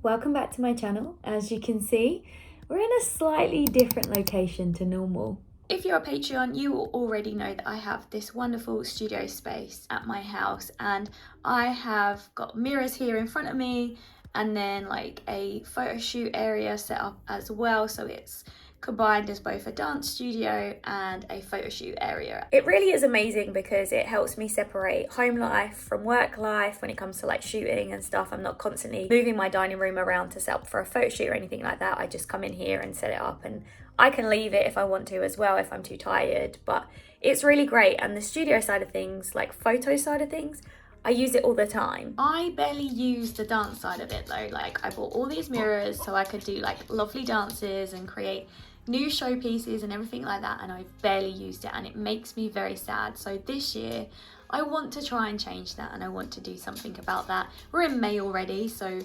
Welcome back to my channel. As you can see, we're in a slightly different location to normal. If you're a Patreon, you will already know that I have this wonderful studio space at my house, and I have got mirrors here in front of me and then like a photo shoot area set up as well, so it's combined as both a dance studio and a photo shoot area. It really is amazing because it helps me separate home life from work life when it comes to like shooting and stuff. I'm not constantly moving my dining room around to set up for a photo shoot or anything like that. I just come in here and set it up, and I can leave it if I want to as well if I'm too tired, but it's really great. And the studio side of things, like photo side of things, I use it all the time. I barely use the dance side of it though. Like I bought all these mirrors so I could do like lovely dances and create new showpieces and everything like that, and I've barely used it and it makes me very sad. So this year I want to try and change that, and I want to do something about that. We're in May already, so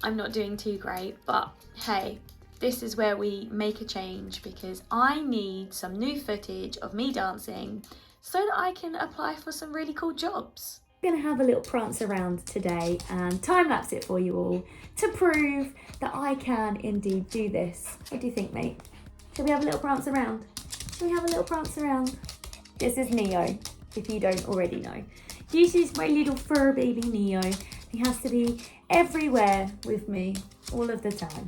I'm not doing too great, but hey, this is where we make a change because I need some new footage of me dancing so that I can apply for some really cool jobs. I'm gonna have a little prance around today and time-lapse it for you all to prove that I can indeed do this. What do you think, mate? Shall we have a little prance around? Shall we have a little prance around? This is Neo, if you don't already know. This is my little fur baby Neo. He has to be everywhere with me all of the time.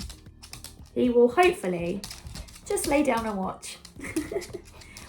He will hopefully just lay down and watch.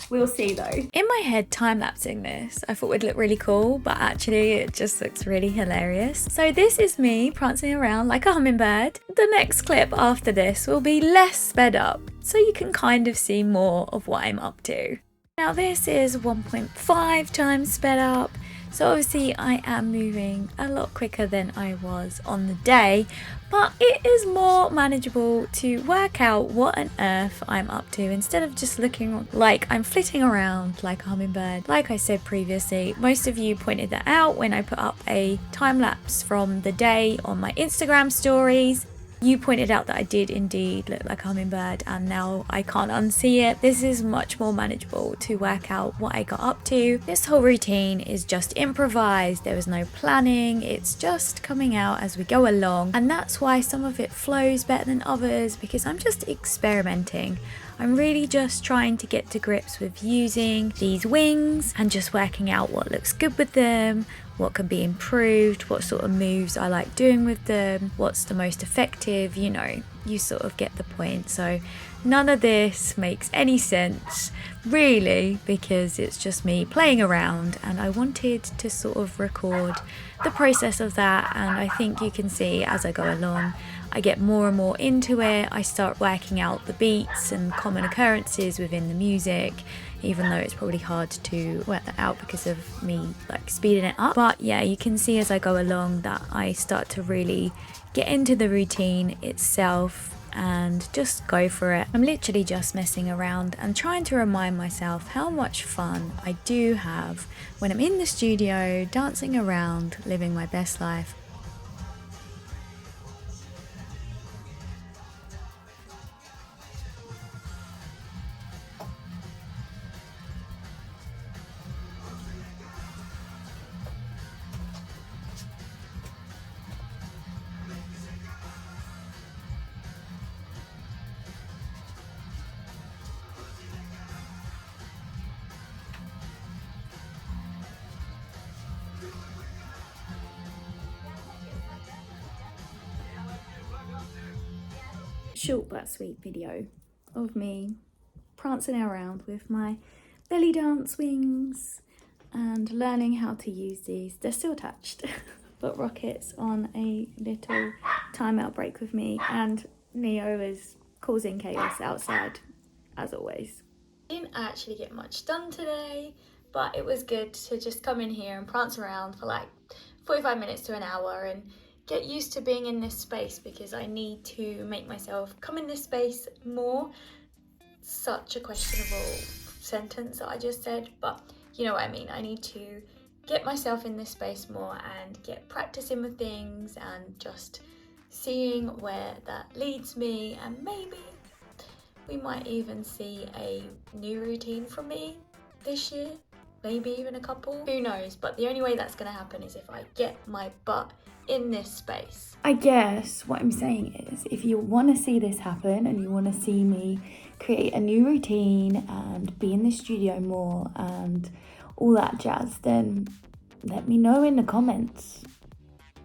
We'll see though. In my head, time-lapsing this, I thought would look really cool, but actually it just looks really hilarious. So this is me prancing around like a hummingbird. The next clip after this will be less sped up, so you can kind of see more of what I'm up to. Now this is 1.5 times sped up. So obviously I am moving a lot quicker than I was on the day, but it is more manageable to work out what on earth I'm up to instead of just looking like I'm flitting around like a hummingbird. Like I said previously, most of you pointed that out when I put up a time lapse from the day on my Instagram stories. You pointed out that I did indeed look like a hummingbird, and now I can't unsee it. This is much more manageable to work out what I got up to. This whole routine is just improvised. There was no planning. It's just coming out as we go along, and that's why some of it flows better than others, because I'm just experimenting. I'm really just trying to get to grips with using these wings and just working out what looks good with them, what can be improved, what sort of moves I like doing with them, what's the most effective, you know, you sort of get the point. So none of this makes any sense really, because it's just me playing around, and I wanted to sort of record the process of that, and I think you can see as I go along I get more and more into it. I start working out the beats and common occurrences within the music, even though it's probably hard to work that out because of me like speeding it up. But yeah, you can see as I go along that I start to really get into the routine itself and just go for it. I'm literally just messing around and trying to remind myself how much fun I do have when I'm in the studio, dancing around, living my best life. Short but sweet video of me prancing around with my belly dance wings and learning how to use these. They're still attached, but Rocket's on a little timeout break with me, and Neo is causing chaos outside as always. I didn't actually get much done today, but it was good to just come in here and prance around for like 45 minutes to an hour and get used to being in this space, because I need to make myself come in this space more. Such a questionable sentence that I just said, but you know what I mean. I need to get myself in this space more and get practicing with things and just seeing where that leads me, and maybe we might even see a new routine from me this year. maybe even a couple, who knows. But the only way that's gonna happen is if I get my butt in this space. I guess what I'm saying is, if you want to see this happen and you want to see me create a new routine and be in the studio more and all that jazz, then let me know in the comments.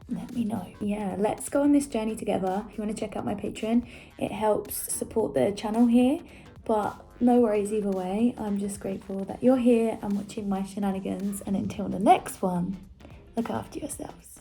Let me know. Yeah, let's go on this journey together. If you want to check out my Patreon, it helps support the channel here. But no worries either way. I'm just grateful that you're here and watching my shenanigans. And until the next one, look after yourselves.